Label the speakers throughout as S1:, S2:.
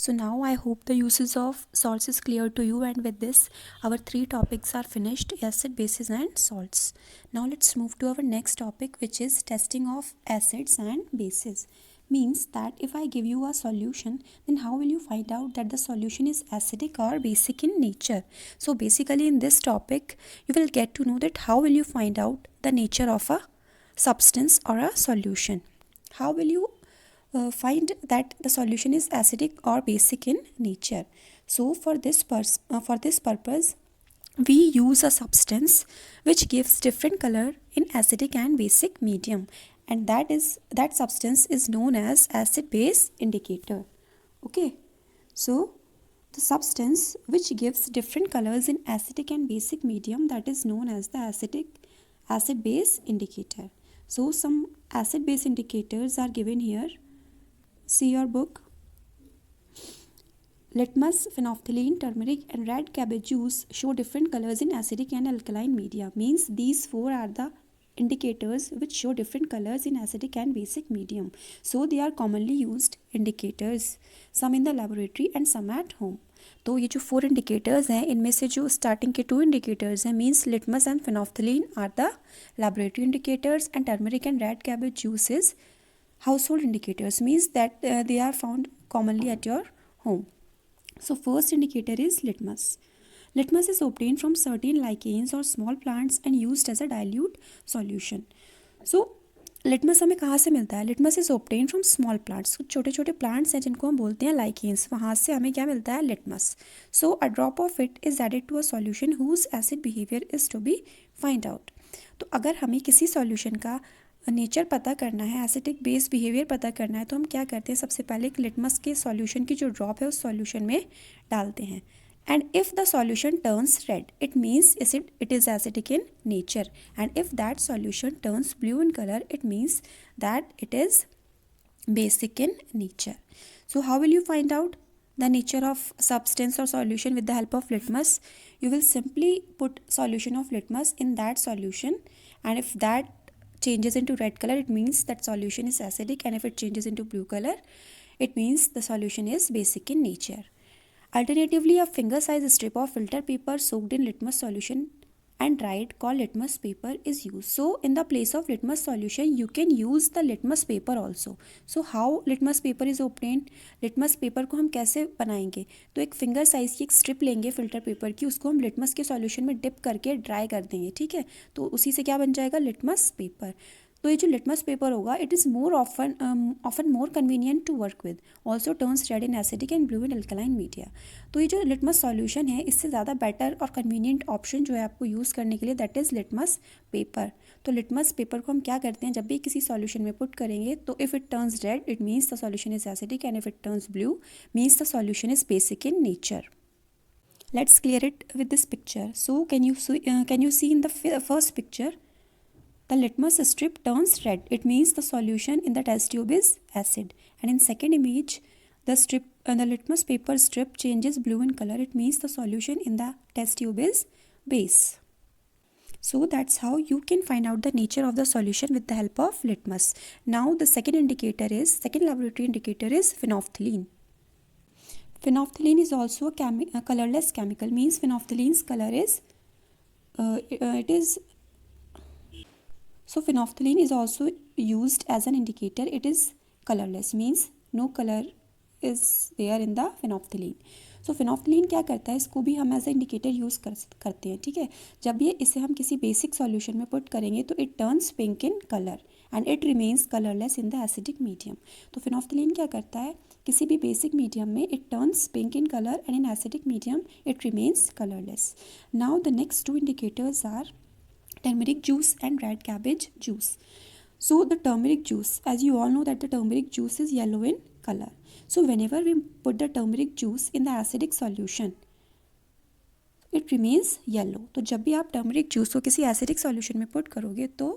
S1: So now I hope the uses of salts is clear to you, and with this our three topics are finished: acid, bases and salts. Now let's move to our next topic, which is testing of acids and bases. Means that if I give you a solution, then how will you find out that the solution is acidic or basic in nature? So basically in this topic you will get to know that how will you find out the nature of a substance or a solution. How will you find that the solution is acidic or basic in nature? So for this purpose we use a substance which gives different color in acidic and basic medium, and that substance is known as acid base indicator. Okay, so the substance which gives different colors in acidic and basic medium, that is known as the acid base indicator. So some acid base indicators are given here. See your book. Litmus, phenolphthalein, turmeric and red cabbage juice show different colors in acidic and alkaline media. Means these four are the indicators which show different colors in acidic and basic medium. So they are commonly used indicators, some in the laboratory and some at home. तो ये जो four indicators हैं, इनमें से जो starting के two indicators हैं means litmus and phenolphthalein are the laboratory indicators, and turmeric and red cabbage juice is household indicators, means that they are found commonly at your home. So first indicator is litmus. Litmus is obtained from certain lichens or small plants and used as a dilute solution. So litmus हमें कहाँ से मिलता है? Litmus is obtain from small plants. छोटे छोटे plants हैं जिनको हम बोलते हैं लाइकेंस, वहाँ से हमें क्या मिलता है? Litmus. So a drop of it is added to a solution whose acid behaviour is to be find out. तो अगर हमें किसी सॉल्यूशन का नेचर पता करना है, एसिडिक बेस बिहेवियर पता करना है, तो हम क्या करते हैं? सबसे पहले एक लिटमस के सॉल्यूशन की जो ड्रॉप है उस सॉल्यूशन में डालते हैं. And if the solution turns red, it means it is acidic in nature. And if that solution turns blue in color, it means that it is basic in nature. So how will you find out the nature of substance or solution with the help of litmus? You will simply put solution of litmus in that solution, and if that changes into red color, it means that solution is acidic, and if it changes into blue color, it means the solution is basic in nature. Alternatively, a finger-sized strip of filter paper soaked in litmus solution and dried, called litmus paper, is used. So, in the place of litmus solution, you can use the litmus paper also. So, how litmus paper is obtained? litmus paper को हम कैसे बनाएंगे? तो एक finger size की एक strip लेंगे filter paper की, उसको हम लिटमस के सॉल्यूशन में डिप करके ड्राई कर देंगे. ठीक है, तो उसी से क्या बन जाएगा? Litmus paper. तो ये जो लिटमस पेपर होगा, it is more often more convenient to work with. Also turns red in acidic and blue in alkaline media. तो ये जो लिटमस सॉल्यूशन है, इससे ज़्यादा बेटर और कन्वीनियंट ऑप्शन जो है आपको यूज़ करने के लिए, दैट इज़ लिटमस पेपर. तो लिटमस पेपर को हम क्या करते हैं? जब भी किसी सॉल्यूशन में पुट करेंगे, तो if it turns red, it means the solution is acidic, and if it turns blue, means the solution is basic in nature. Let's clear it with this picture. So can you see in the first picture? The litmus strip turns red. It means the solution in the test tube is acid. And in second image, the litmus paper strip changes blue in color. It means the solution in the test tube is base. So that's how you can find out the nature of the solution with the help of litmus. Now the second laboratory indicator is phenolphthalein. Phenolphthalein is also a colorless chemical. Means phenolphthalene's color is So phenolphthalein is also used as an indicator. It is colorless, means no color is there in the phenolphthalein. So phenolphthalein क्या करता है? इसको भी हम as a indicator use करते हैं. ठीक है, जब ये इसे हम किसी बेसिक सॉल्यूशन में पुट करेंगे तो it turns pink in colour and it remains colourless in the acidic medium. तो phenolphthalein क्या करता है? किसी भी बेसिक मीडियम में it turns pink in colour and in acidic medium it remains colourless. Now the next two indicators are turmeric juice and red cabbage juice. So the turmeric juice, as you all know that the turmeric juice is yellow in color. So whenever we put the turmeric juice in the acidic solution, it remains yellow. तो जब भी आप turmeric juice को किसी acidic solution में put करोगे तो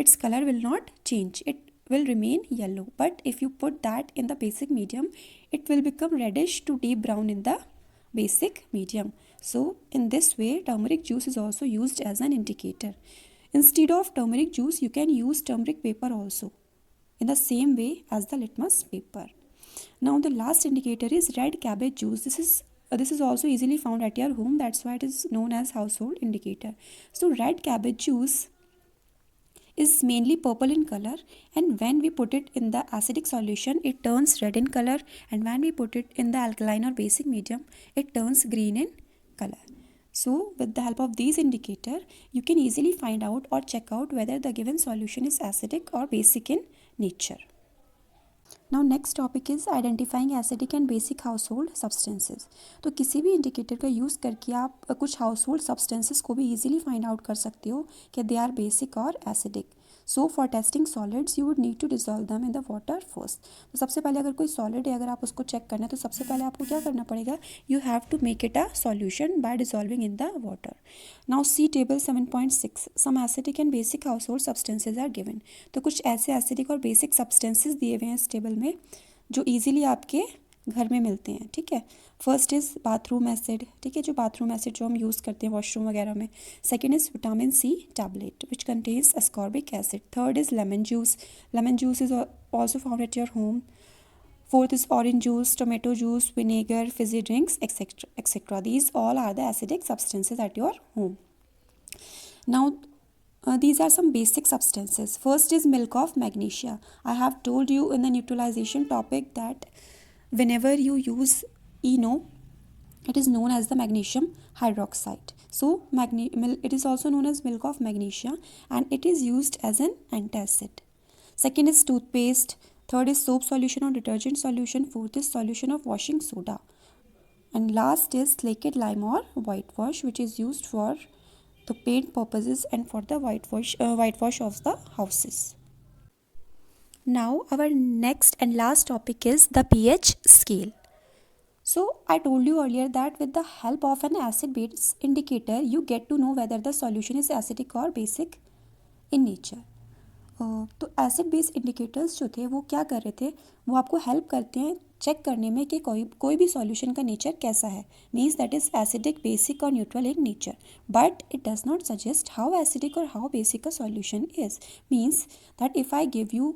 S1: its color will not change. It will remain yellow. But if you put that in the basic medium, it will become reddish to deep brown in the basic medium. So in this way, turmeric juice is also used as an indicator. Instead of turmeric juice, you can use turmeric paper also in the same way as the litmus paper. Now the last indicator is red cabbage juice. This is also easily found at your home. That's why it is known as household indicator. So red cabbage juice is mainly purple in color, and when we put it in the acidic solution it turns red in color, and when we put it in the alkaline or basic medium it turns green in color. So with the help of these indicator you can easily find out or check out whether the given solution is acidic or basic in nature. Now next topic is identifying acidic and basic household substances. तो किसी भी indicator का use करके आप कुछ house hold substances को भी easily find out कर सकते हो कि दे आर बेसिक और acidic. So for testing solids you would need to dissolve them in the water first. तो सबसे पहले अगर कोई सॉलिड है अगर आप उसको चेक करना है तो सबसे पहले आपको क्या करना पड़ेगा, you have to make it a solution by dissolving in the water. Now see table 7.6 some acidic and basic household substances are given. तो कुछ ऐसे एसिडिक और बेसिक सब्सटेंसेज दिए हुए हैं इस टेबल में जो ईजिली आपके घर में मिलते हैं, ठीक है। फर्स्ट इज़ बाथरूम एसिड, ठीक है, जो बाथरूम एसिड जो हम यूज़ करते हैं वॉशरूम वगैरह में। Second is vitamin C tablet which contains ascorbic acid. Third is lemon juice, lemon juice is also found at your home. Fourth is orange juice, tomato juice, vinegar, fizzy drinks, etc. etc. These all are the acidic substances at your home. Now, these are some basic substances. First is milk of magnesia. I have told you in the neutralization topic that whenever you use ENO, it is known as the magnesium hydroxide. So, it is also known as milk of magnesia and it is used as an antacid. Second is toothpaste. Third is soap solution or detergent solution. Fourth is solution of washing soda. And last is slaked lime or whitewash, which is used for the paint purposes and for the whitewash of the houses. Now our next and last topic is the pH scale. So I told you earlier that with the help of an acid base indicator you get to know whether the solution is acidic or basic in nature. तो acid base indicators जो थे वो क्या कर रहे थे, वो आपको हेल्प करते हैं चेक करने में कि कोई भी सॉल्यूशन का नेचर कैसा है, means that is acidic, basic और neutral in nature, but it does not suggest how acidic और how basic a solution is. Means that if I give you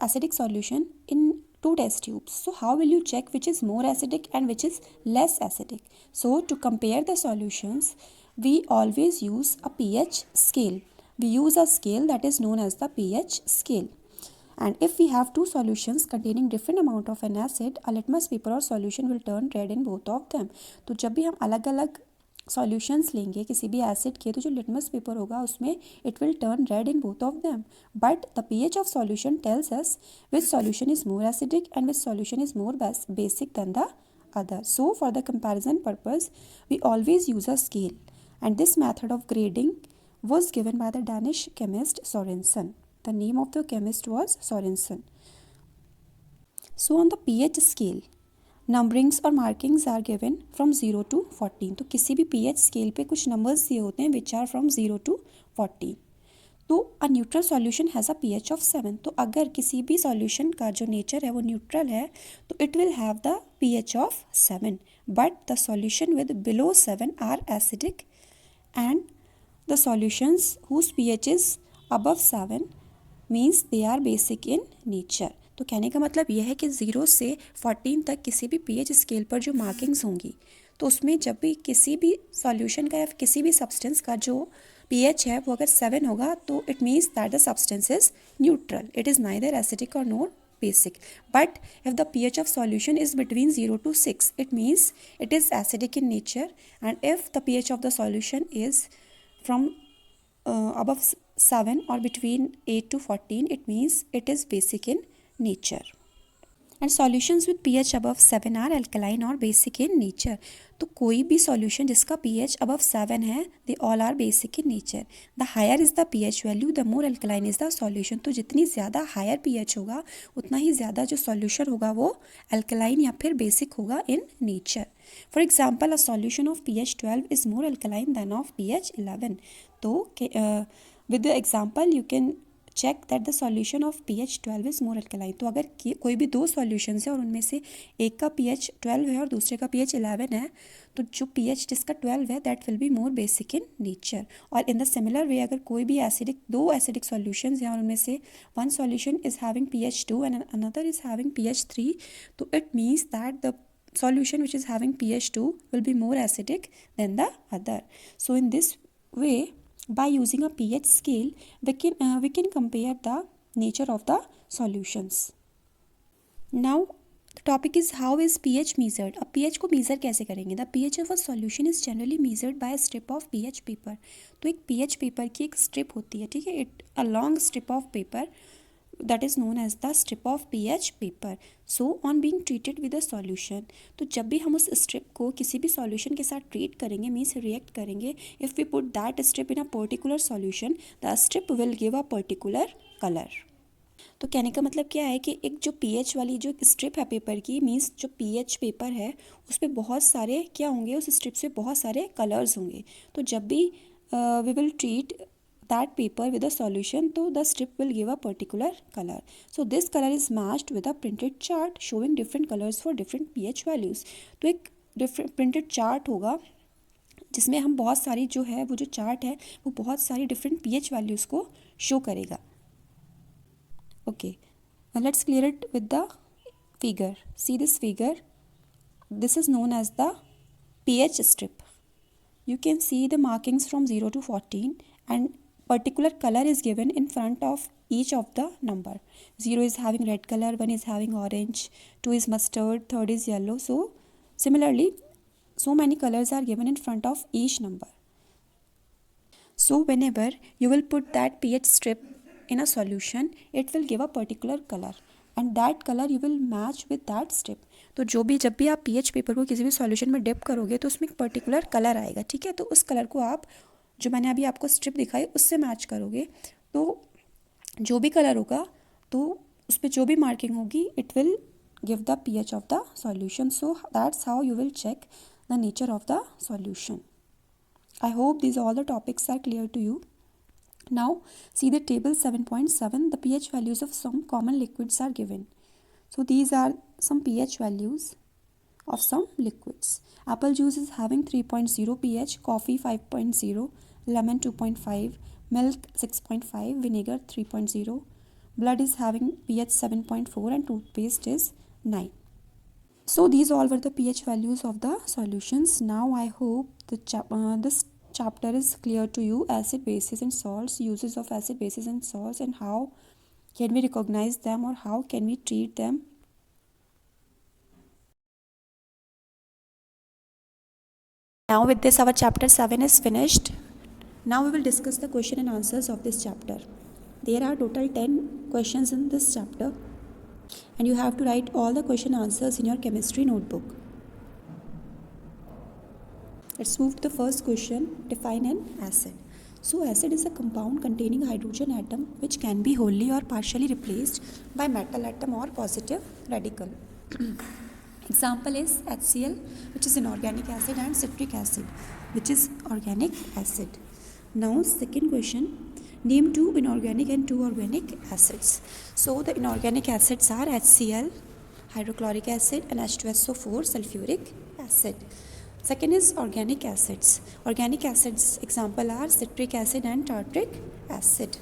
S1: acidic solution in 2 test tubes, so how will you check which is more acidic and which is less acidic? So to compare the solutions we always use a pH scale. We use a scale that is known as the pH scale. And if we have two solutions containing different amount of an acid, a litmus paper or solution will turn red in both of them. तो जब भी हम अलग अलग solutions लेंगे किसी भी acid के तो जो लिटमस पेपर होगा उसमें it will turn red in both of them, but the pH of solution tells us which solution is more acidic and which solution is more basic than the other. So for the comparison purpose we always use a scale, and this method of grading was given by the Danish chemist Sorensen. The name of the chemist was Sorensen. So on the pH scale numberings और markings are given from 0 to 14. तो किसी भी pH scale पे कुछ numbers दिए होते हैं which are from 0 to 14. तो a neutral solution has a pH of 7. तो अगर किसी भी सॉल्यूशन का जो नेचर है वो न्यूट्रल है तो it will have the pH of 7, but the solution with below 7 are acidic and the solutions whose pH is above 7 means they are basic in nature. तो कहने का मतलब यह है कि 0 से 14 तक किसी भी pH स्केल पर जो मार्किंग्स होंगी तो उसमें जब भी किसी भी सॉल्यूशन का या किसी भी सब्सटेंस का जो pH है वो अगर 7 होगा तो it means that the substance is neutral, it is neither acidic और nor basic. But if the pH of solution is between 0 to 6 it means it is acidic in nature, and if the pH of the solution is from above 7 or between 8 to 14 it means it is basic in nature. And solutions with pH above 7 are alkaline or basic in nature. तो कोई भी solution जिसका pH above 7 है they all are basic in nature. The higher is the pH value the more alkaline is the solution. तो जितनी ज़्यादा higher pH होगा उतना ही ज़्यादा जो solution होगा वो alkaline या फिर basic होगा in nature. For example, a solution of pH 12 is more alkaline than of pH 11. तो with the example you can check that the solution of pH 12 is more alkaline. तो अगर कोई भी दो सॉल्यूशंस है और उनमें से एक का pH 12 है और दूसरे का pH 11 है, तो जो pH जिसका 12 है that will be more basic in nature. और इन द सिमिलर वे अगर कोई भी दो एसिडिक सॉल्यूशंस हैं और उनमें से one solution is having pH 2 and another is having pH 3, तो it means that the solution which is having pH 2 will be more acidic than the other. So in this way, by using a pH scale, we can compare the nature of the solutions. Now the topic is how is pH measured. अब pH को measure कैसे करेंगे? The pH of a solution is generally measured by a strip of pH paper. तो एक pH paper की एक strip होती है, ठीक है, a long strip of paper that is known as the strip of pH paper. So on being treated with a solution, तो जब भी हम उस strip को किसी भी solution के साथ treat करेंगे, means react करेंगे, if we put that strip in a particular solution, the strip will give a particular color. तो कहने का मतलब क्या है कि एक जो pH वाली जो स्ट्रिप है पेपर की, मीन्स जो pH पेपर है उस पर बहुत सारे क्या होंगे, उस स्ट्रिप से बहुत सारे कलर्स होंगे। तो जब भी we will treat that paper with a solution, so the strip will give a particular color. So this color is matched with a printed chart showing different colors for different pH values. तो एक different printed chart होगा जिसमें हम बहुत सारी जो है वो जो चार्ट है वो बहुत सारी different pH values को show करेगा. Okay, now let's clear it with the figure. See this figure. This is known as the pH strip. You can see the markings from 0 to 14 and particular color is given in front of each of the number. 0 is having red color, 1 is having orange, 2 is mustard, 3rd is yellow. So similarly, so many colors are given in front of each number. So whenever you will put that pH strip in a solution, it will give a particular color and that color you will match with that strip. तो जब भी आप pH paper को किसी भी solution में dip करोगे तो उसमें एक पर्टिकुलर कलर आएगा, ठीक है। तो उस कलर को आप जो मैंने अभी आपको स्ट्रिप दिखाई उससे मैच करोगे, तो जो भी कलर होगा तो उस पर जो भी मार्किंग होगी it will give the pH of the solution. So that's how you will check the nature of the solution. I hope these all the topics are clear to you. Now see the table 7.7. The pH values of some common liquids are given. So these are some pH values of some liquids. Apple juice is having 3.0 pH, coffee 5.0, lemon 2.5, milk 6.5, vinegar 3.0, blood is having pH 7.4 and toothpaste is 9. So these all were the pH values of the solutions. Now I hope this chapter is clear to you. Acid, bases and salts, uses of acid, bases and salts, and how can we recognize them or how can we treat them. Now with this our chapter 7 is finished. Now we will discuss the question and answers of this chapter. There are total 10 questions in this chapter and you have to write all the question answers in your chemistry notebook. Let's move to the first question. Define an acid. So acid is a compound containing hydrogen atom which can be wholly or partially replaced by metal atom or positive radical. Example is HCl, which is inorganic acid, and citric acid, which is organic acid. Now second question, name 2 inorganic and 2 organic acids. So the inorganic acids are HCl, hydrochloric acid, and H2SO4 sulfuric acid. Second is organic acids. Organic acids example are citric acid and tartaric acid.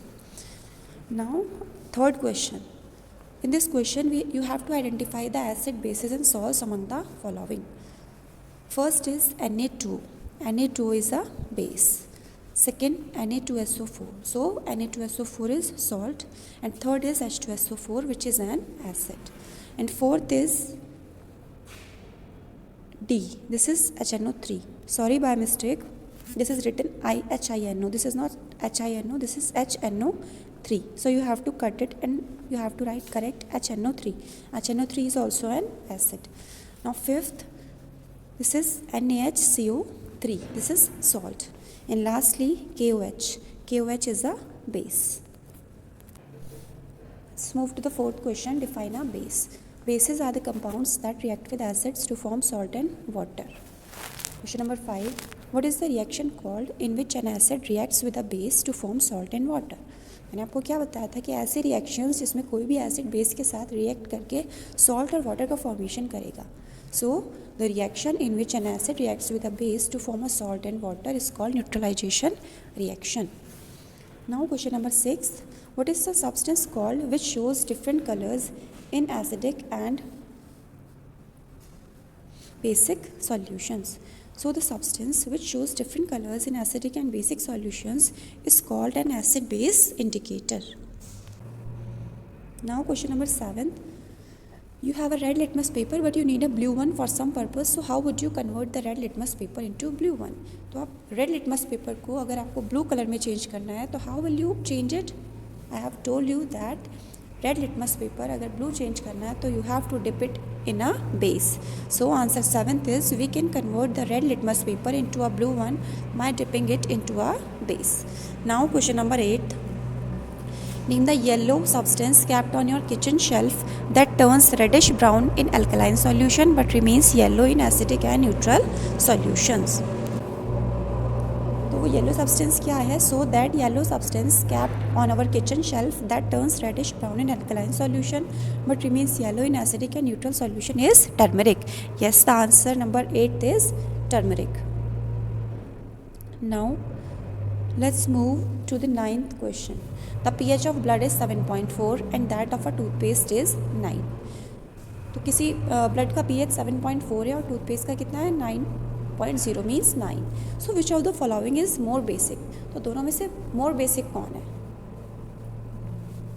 S1: Now third question. In this question you have to identify the acid, bases and salts among the following. First is Na2. Na2 is a base. Second, Na2SO4. So Na2SO4 is salt, and third is H2SO4 which is an acid, and fourth is D. This is HNO3. Sorry, by mistake. This is written IHINO. This is not HINO. This is HNO3. So you have to cut it and you have to write correct HNO3. HNO3 is also an acid. Now fifth, this is NaHCO3. This is salt. And lastly, KOH. KOH is a base. Let's move to the fourth question. Define a base. Bases are the compounds that react with acids to form salt and water. Question number 5. What is the reaction called in which an acid reacts with a base to form salt and water? मैंने आपको क्या बताया था कि ऐसे reactions जिसमें कोई भी एसिड बेस के साथ रिएक्ट करके सॉल्ट और वाटर का फॉर्मेशन करेगा. So the reaction in which an acid reacts with a base to form a salt and water is called neutralisation reaction. Now question number 6. What is the substance called which shows different colors in acidic and basic solutions? So the substance which shows different colors in acidic and basic solutions is called an acid base indicator. Now question number 7. You have a red litmus paper but you need a blue one for some purpose. So how would you convert the red litmus paper into blue one? तो आप red litmus paper को अगर आपको blue color में change करना है तो how will you change it? I have told you that red litmus paper अगर blue change करना है तो you have to dip it in a base. So answer 7th is we can convert the red litmus paper into a blue one by dipping it into a base. Now question number 8. Name the yellow substance kept on your kitchen shelf that turns reddish brown in alkaline solution but remains yellow in acidic and neutral solutions. तो वो yellow substance क्या है? So that yellow substance kept on our kitchen shelf that turns reddish brown in alkaline solution but remains yellow in acidic and neutral solution is turmeric. Yes, the answer number 8 is turmeric. Now let's move to the 9th question. The pH of blood is 7.4 and that of a toothpaste is 9. तो किसी blood का pH 7.4 है और toothpaste का कितना है 9.0 means 9. So which of the following is more basic. तो दोनों में से मोर बेसिक कौन है?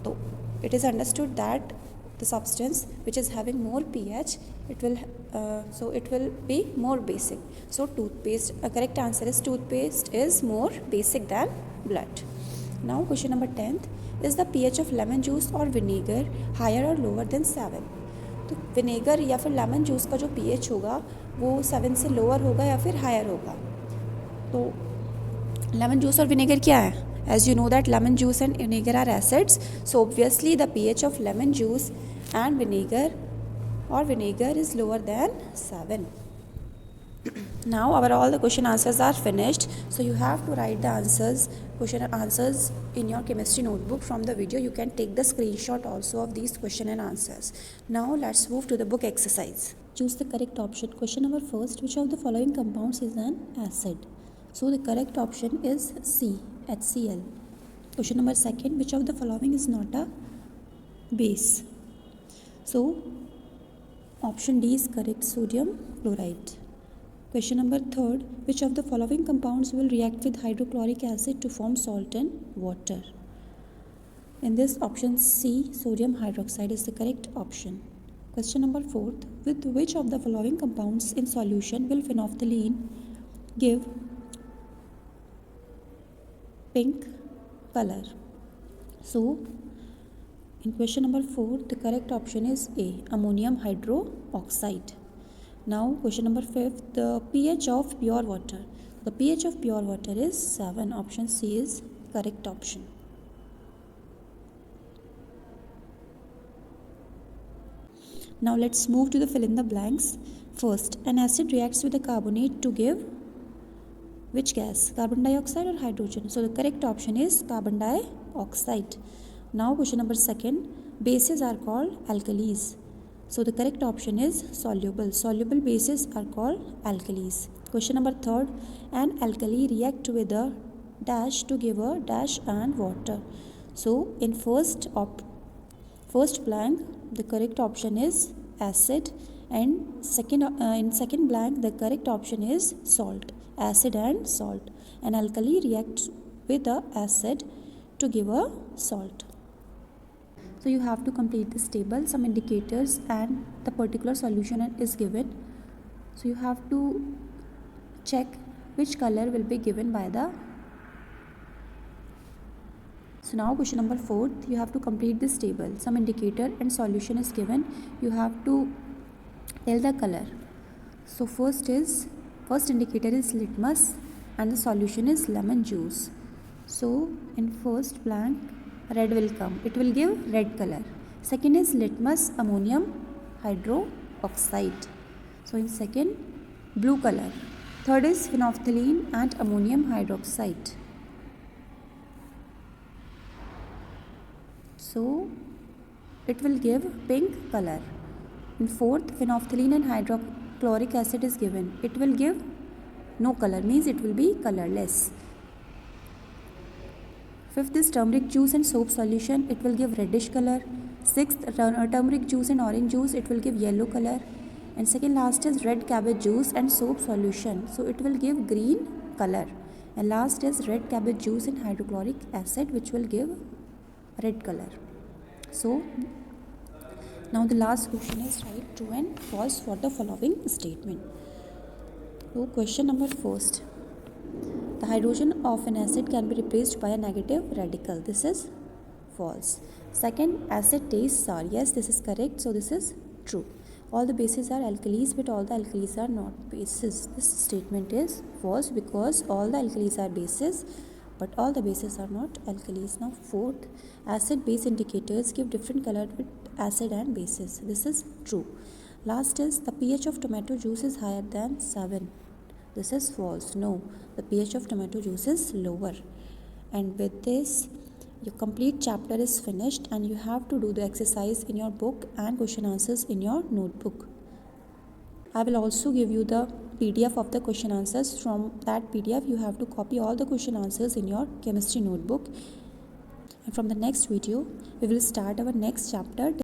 S1: तो it is understood that the substance which is having more pH it will be more basic. So toothpaste, a correct answer is toothpaste is more basic than blood. Now question number 10th, is the pH of lemon juice or vinegar higher or lower than 7? तो vinegar या फिर lemon juice का जो pH होगा वो 7 से lower होगा या फिर हायर होगा. तो लेमन जूस और विनेगर क्या है? As you know that lemon juice and vinegar are acids, so obviously the pH of lemon juice and vinegar is lower than 7. Now all the question answers are finished. So you have to write the question answers in your chemistry notebook. From the video you can take the screenshot also of these question and answers. Now let's move to the book exercise. Choose the correct option. Question number first, which of the following compounds is an acid? So the correct option is C, HCl. Question number second, which of the following is not a base? So option D is correct, sodium chloride. Question number third, which of the following compounds will react with hydrochloric acid to form salt and water? In this option C, sodium hydroxide is the correct option. Question number fourth, with which of the following compounds in solution will phenolphthalein give pink color? So in question number 4 the correct option is A, ammonium hydroxide. Now question number 5, the pH of pure water. The pH of pure water is 7. Option C is correct option. Now let's move to the fill in the blanks. First, an acid reacts with a carbonate to give which gas? Carbon dioxide or hydrogen? So the correct option is carbon dioxide. Now question number 2, bases are called alkalis. So the correct option is soluble. Soluble bases are called alkalis. Question number 3, an alkali react with a dash to give a dash and water. So in first blank the correct option is acid, and in second blank the correct option is salt. Acid and salt. An alkali reacts with the acid to give a salt. So you have to complete this table. Some indicators and the particular solution is given. So you have to check which color will be given by the. So now question number 4, you have to complete this table. Some indicator and solution is given. You have to tell the color. So first indicator is litmus and the solution is lemon juice. So in first blank red will come. It will give red color. Second is litmus, ammonium hydroxide. So in second, blue color. Third is phenolphthalein and ammonium hydroxide. So it will give pink color. In fourth, phenolphthalein and hydrochloric acid is given. It will give no color, means it will be colorless. Fifth is turmeric juice and soap solution. It will give reddish color. Sixth, turmeric juice and orange juice. It will give yellow color. And second last is red cabbage juice and soap solution. So it will give green color. And last is red cabbage juice and hydrochloric acid, which will give red color. So now the last question is write true and false for the following statement. So question number first. The hydrogen of an acid can be replaced by a negative radical. This is false. Second, acid tastes sour. Yes, this is correct. So this is true. All the bases are alkalis, but all the alkalis are not bases. This statement is false because all the alkalis are bases, but all the bases are not alkalis. Now fourth, acid base indicators give different color with acid and bases. This is true. Last is the pH of tomato juice is higher than 7. This is false. No, the pH of tomato juice is lower. And with this, your complete chapter is finished and you have to do the exercise in your book and question answers in your notebook. I will also give you the PDF of the question answers. From that PDF, you have to copy all the question answers in your chemistry notebook. And from the next video, we will start our next chapter.